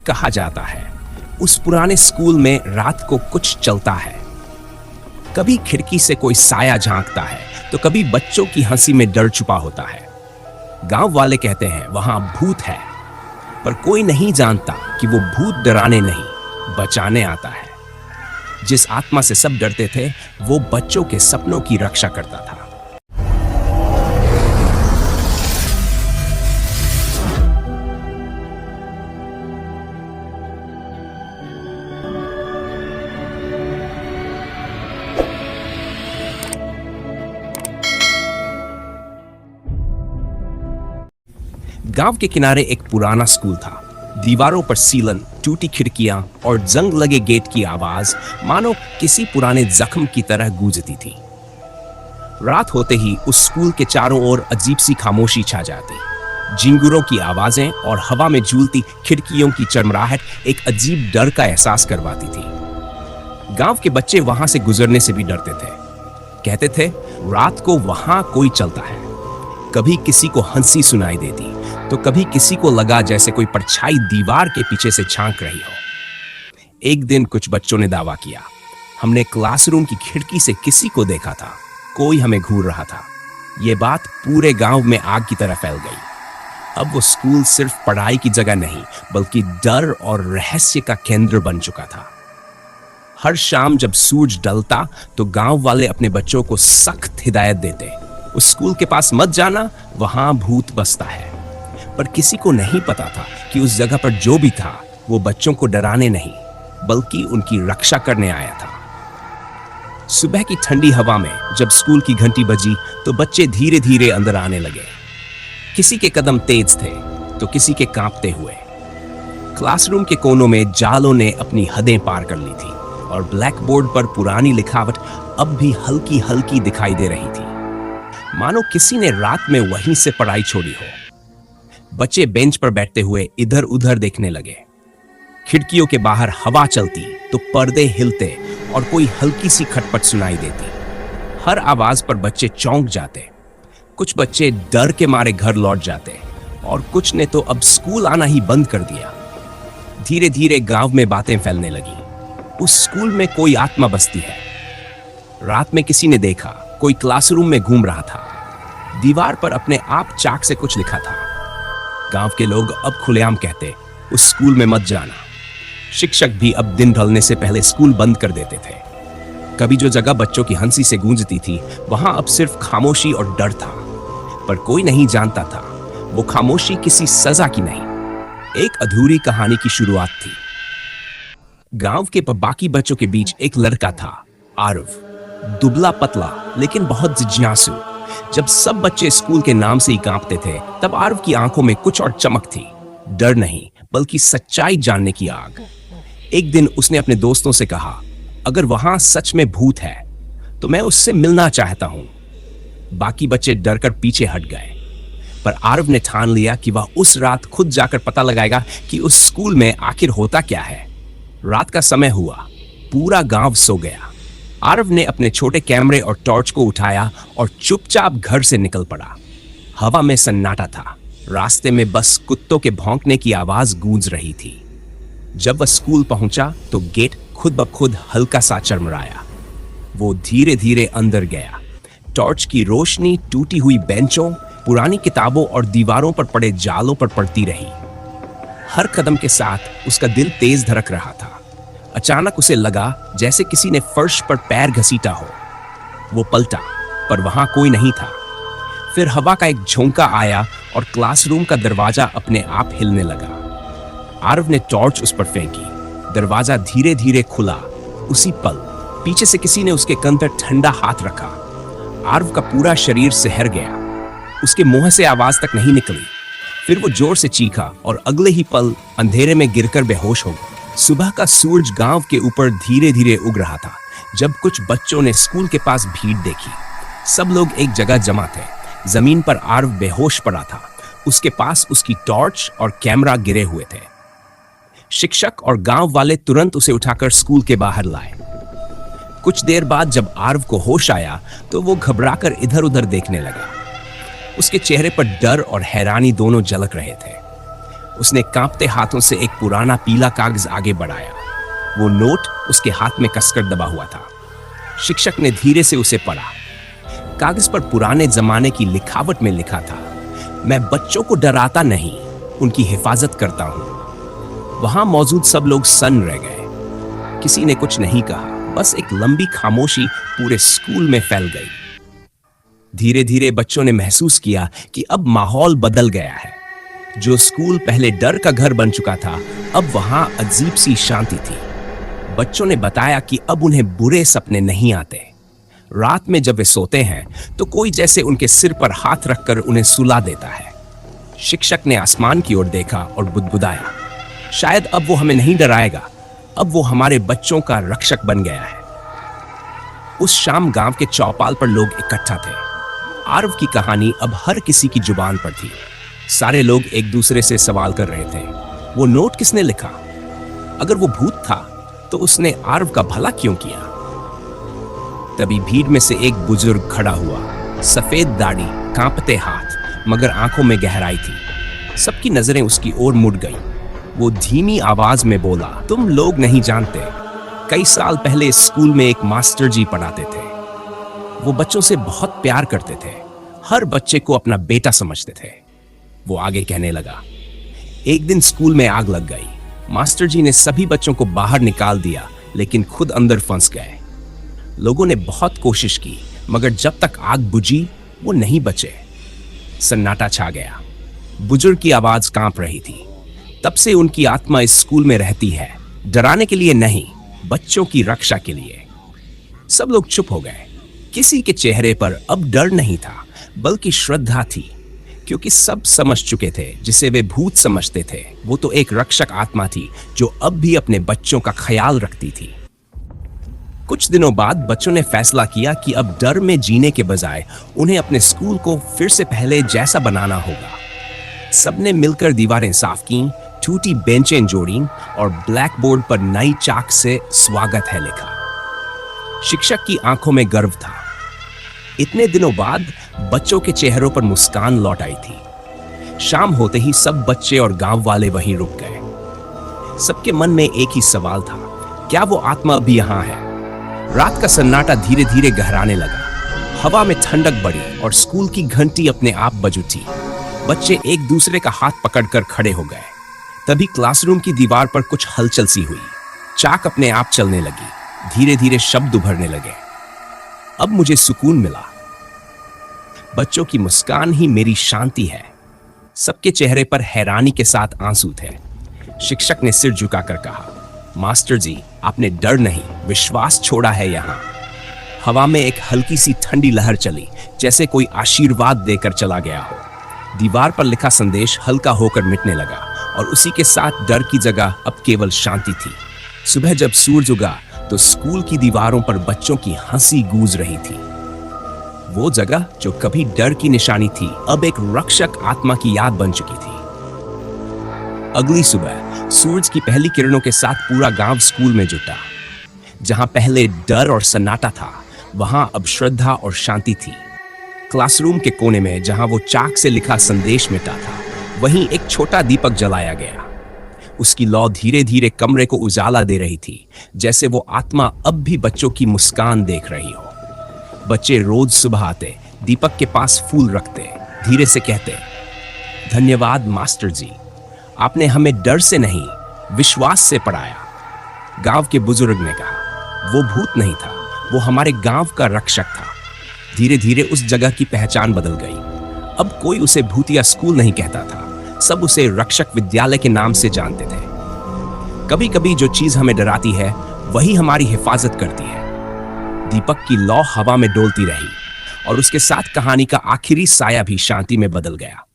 कहा जाता है। उस पुराने स्कूल में रात को कुछ चलता है। कभी खिड़की से कोई साया झांकता है तो कभी बच्चों की हंसी में डर छुपा होता है। गांव वाले कहते हैं वहां भूत है, पर कोई नहीं जानता कि वो भूत डराने नहीं, बचाने आता है। जिस आत्मा से सब डरते थे वो बच्चों के सपनों की रक्षा करता था। गांव के किनारे एक पुराना स्कूल था। दीवारों पर सीलन, टूटी खिड़कियां और जंग लगे गेट की आवाज मानो किसी पुराने जख्म की तरह गूंजती थी। रात होते ही उस स्कूल के चारों ओर अजीब सी खामोशी छा जाती। झिंगुरों की आवाजें और हवा में झूलती खिड़कियों की चरमराहट एक अजीब डर का एहसास करवाती थी। गांव के बच्चे वहां से गुजरने से भी डरते थे। कहते थे रात को वहां कोई चलता है। कभी किसी को हंसी सुनाई देती तो कभी किसी को लगा जैसे कोई परछाई दीवार के पीछे से झांक रही हो। एक दिन कुछ बच्चों ने दावा किया, हमने क्लासरूम की खिड़की से किसी को देखा था, कोई हमें घूर रहा था। यह बात पूरे गांव में आग की तरह फैल गई। अब वो स्कूल सिर्फ पढ़ाई की जगह नहीं बल्कि डर और रहस्य का केंद्र बन चुका था। हर शाम जब सूरज ढलता तो गांव वाले अपने बच्चों को सख्त हिदायत देते, उस स्कूल के पास मत जाना, वहां भूत बसता है। पर किसी को नहीं पता था कि उस जगह पर जो भी था वो बच्चों को डराने नहीं बल्कि उनकी रक्षा करने आया था। सुबह की ठंडी हवा में जब स्कूल की घंटी बजी तो बच्चे धीरे धीरे अंदर आने लगे। किसी के कदम तेज थे तो किसी के कांपते हुए। क्लासरूम के कोनों में जालों ने अपनी हदें पार कर ली थी और ब्लैक बोर्ड पर पुरानी लिखावट अब भी हल्की हल्की दिखाई दे रही थी, मानो किसी ने रात में वहीं से पढ़ाई छोड़ी हो। बच्चे बेंच पर बैठते हुए इधर उधर देखने लगे। खिड़कियों के बाहर हवा चलती तो पर्दे हिलते और कोई हल्की सी खटपट सुनाई देती। हर आवाज पर बच्चे चौंक जाते। कुछ बच्चे डर के मारे घर लौट जाते और कुछ ने तो अब स्कूल आना ही बंद कर दिया। धीरे धीरे गांव में बातें फैलने लगी, उस स्कूल में कोई आत्मा बसती है। रात में किसी ने देखा कोई क्लासरूम में घूम रहा था, दीवार पर अपने आप चाक से कुछ लिखा था। गांव के लोग अब खुलेआम कहते उस स्कूल में मत जाना। शिक्षक भी अब दिन ढलने से पहले स्कूल बंद कर देते थे। कभी जो जगह बच्चों की हंसी से गूंजती थी वहां अब सिर्फ खामोशी और डर था। पर कोई नहीं जानता था वो खामोशी किसी सजा की नहीं, एक अधूरी कहानी की शुरुआत थी। गांव के बाकी बच्चों के बीच एक लड़का था, आरव। दुबला पतला लेकिन बहुत जिज्ञासु। जब सब बच्चे स्कूल के नाम से ही कांपते थे तब आरव की आंखों में कुछ और चमक थी, डर नहीं बल्कि सच्चाई जानने की आग। एक दिन उसने अपने दोस्तों से कहा, अगर वहां सच में भूत है तो मैं उससे मिलना चाहता हूं। बाकी बच्चे डरकर पीछे हट गए, पर आरव ने ठान लिया कि वह उस रात खुद जाकर पता लगाएगा कि उस स्कूल में आखिर होता क्या है। रात का समय हुआ, पूरा गांव सो गया। आरव ने अपने छोटे कैमरे और टॉर्च को उठाया और चुपचाप घर से निकल पड़ा। हवा में सन्नाटा था, रास्ते में बस कुत्तों के भौंकने की आवाज गूंज रही थी। जब वह स्कूल पहुंचा तो गेट खुद ब खुद हल्का सा चरमराया। वो धीरे धीरे अंदर गया। टॉर्च की रोशनी टूटी हुई बेंचों, पुरानी किताबों और दीवारों पर पड़े जालों पर पड़ती रही। हर कदम के साथ उसका दिल तेज धड़क रहा था। अचानक उसे लगा जैसे किसी ने फर्श पर पैर घसीटा हो। वो पलटा, पर वहां कोई नहीं था। फिर हवा का एक झोंका आया और क्लासरूम का दरवाजा अपने आप हिलने लगा। आरव ने टॉर्च उस पर फेंकी, दरवाजा धीरे धीरे खुला। उसी पल पीछे से किसी ने उसके कंध पर ठंडा हाथ रखा। आरव का पूरा शरीर सिहर गया, उसके मुंह से आवाज तक नहीं निकली। फिर वो जोर से चीखा और अगले ही पल अंधेरे में गिरकर बेहोश हो गया। सुबह का सूरज गांव के ऊपर धीरे धीरे उग रहा था जब कुछ बच्चों ने स्कूल के पास भीड़ देखी। सब लोग एक जगह जमा थे। जमीन पर आरव बेहोश पड़ा था, उसके पास उसकी टॉर्च और कैमरा गिरे हुए थे। शिक्षक और गांव वाले तुरंत उसे उठाकर स्कूल के बाहर लाए। कुछ देर बाद जब आरव को होश आया तो वो घबराकर इधर उधर देखने लगा। उसके चेहरे पर डर और हैरानी दोनों झलक रहे थे। उसने कांपते हाथों से एक पुराना पीला कागज आगे बढ़ाया। वो नोट उसके हाथ में कसकर दबा हुआ था। शिक्षक ने धीरे से उसे पढ़ा। कागज पर पुराने जमाने की लिखावट में लिखा था, मैं बच्चों को डराता नहीं, उनकी हिफाजत करता हूं। वहां मौजूद सब लोग सन्न रह गए। किसी ने कुछ नहीं कहा, बस एक लंबी खामोशी पूरे स्कूल में फैल गई। धीरे धीरे बच्चों ने महसूस किया कि अब माहौल बदल गया है। जो स्कूल पहले डर का घर बन चुका था, अब वहां अजीब सी शांति थी। बच्चों ने बताया कि अब उन्हें बुरे सपने नहीं आते। रात में जब वे सोते हैं तो कोई जैसे उनके सिर पर हाथ रखकर उन्हें सुला देता है। शिक्षक ने आसमान की ओर देखा और बुदबुदाया, शायद अब वो हमें नहीं डराएगा, अब वो हमारे बच्चों का रक्षक बन गया है। उस शाम गांव के चौपाल पर लोग इकट्ठा थे। आरव की कहानी अब हर किसी की जुबान पर थी। सारे लोग एक दूसरे से सवाल कर रहे थे, वो नोट किसने लिखा? अगर वो भूत था तो उसने आरव का भला क्यों किया? तभी भीड़ में से एक बुजुर्ग खड़ा हुआ, सफेद दाढ़ी, कांपते हाथ, मगर आंखों में गहराई थी। सबकी नजरें उसकी ओर मुड़ गईं। वो धीमी आवाज में बोला, तुम लोग नहीं जानते, कई साल पहले इस स्कूल में एक मास्टर जी पढ़ाते थे। वो बच्चों से बहुत प्यार करते थे, हर बच्चे को अपना बेटा समझते थे। वो आगे कहने लगा, एक दिन स्कूल में आग लग गई। मास्टर जी ने सभी बच्चों को बाहर निकाल दिया, लेकिन खुद अंदर फंस गए। लोगों ने बहुत कोशिश की, मगर जब तक आग बुझी वो नहीं बचे। सन्नाटा छा गया। बुजुर्ग की आवाज कांप रही थी, तब से उनकी आत्मा इस स्कूल में रहती है, डराने के लिए नहीं, बच्चों की रक्षा के लिए। सब लोग चुप हो गए। किसी के चेहरे पर अब डर नहीं था, बल्कि श्रद्धा थी, क्योंकि सब समझ चुके थे जिसे वे भूत समझते थे, वो तो एक रक्षक आत्मा थी जो अब भी अपने बच्चों का ख्याल रखती थी। कुछ दिनों बाद बच्चों ने फैसला किया कि अब डर में जीने के बजाय उन्हें अपने स्कूल को फिर से पहले जैसा बनाना होगा। सबने मिलकर दीवारें साफ की, टूटी बेंचें जोड़ी और ब्लैक बोर्ड पर नई चाक से स्वागत है लिखा। शिक्षक की आंखों में गर्व था। इतने दिनों बाद बच्चों के चेहरों पर मुस्कान लौट आई थी। शाम होते ही सब बच्चे और गांव वाले वहीं रुक गए। सबके मन में एक ही सवाल था, क्या वो आत्मा भी यहां है? रात का सन्नाटा धीरे धीरे गहराने लगा। हवा में ठंडक बढ़ी और स्कूल की घंटी अपने आप बज उठी। बच्चे एक दूसरे का हाथ पकड़कर खड़े हो गए। तभी क्लासरूम की दीवार पर कुछ हलचल सी हुई। चाक अपने आप चलने लगी। धीरे धीरे शब्द उभरने लगे। अब मुझे सुकून मिला। बच्चों की मुस्कान ही मेरी शांति है। सबके चेहरे पर हैरानी के साथ आंसू थे। शिक्षक ने सिर झुकाकर कहा, मास्टर जी, आपने डर नहीं, विश्वास छोड़ा है यहाँ। हवा में एक हल्की सी ठंडी लहर चली, जैसे कोई आशीर्वाद देकर चला गया हो। दीवार पर लिखा संदेश हल्का होकर मिटने लगा और उसी के साथ डर की जगह अब केवल शांति थी। सुबह जब सूरज उगा तो स्कूल की दीवारों पर बच्चों की हंसी गूंज रही थी। वो जगह जो कभी डर की निशानी थी, अब एक रक्षक आत्मा की याद बन चुकी थी। अगली सुबह सूरज की पहली किरणों के साथ पूरा गांव स्कूल में जुटा। जहां पहले डर और सन्नाटा था, वहां अब श्रद्धा और शांति थी। क्लासरूम के कोने में जहां वो चाक से लिखा संदेश मिटा था, वहीं एक छोटा दीपक जलाया गया। उसकी लौ धीरे धीरे कमरे को उजाला दे रही थी, जैसे वो आत्मा अब भी बच्चों की मुस्कान देख रही हो। बच्चे रोज सुबह आते, दीपक के पास फूल रखते, धीरे से कहते, धन्यवाद मास्टर जी, आपने हमें डर से नहीं, विश्वास से पढ़ाया। गांव के बुजुर्ग ने कहा, वो भूत नहीं था, वो हमारे गांव का रक्षक था। धीरे धीरे उस जगह की पहचान बदल गई। अब कोई उसे भूतिया स्कूल नहीं कहता था, सब उसे रक्षक विद्यालय के नाम से जानते थे। कभी कभी जो चीज हमें डराती है, वही हमारी हिफाजत करती है। दीपक की लौ हवा में डोलती रही और उसके साथ कहानी का आखिरी साया भी शांति में बदल गया।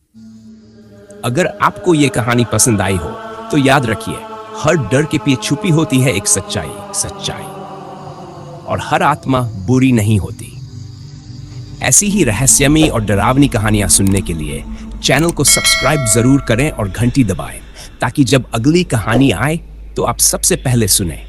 अगर आपको ये कहानी पसंद आई हो तो याद रखिए, हर डर के पीछे छुपी होती है एक सच्चाई, और हर आत्मा बुरी नहीं होती। ऐसी ही रहस्यमयी और डरावनी कहानियां सुनने के लिए चैनल को सब्सक्राइब जरूर करें और घंटी दबाएं, ताकि जब अगली कहानी आए तो आप सबसे पहले सुने।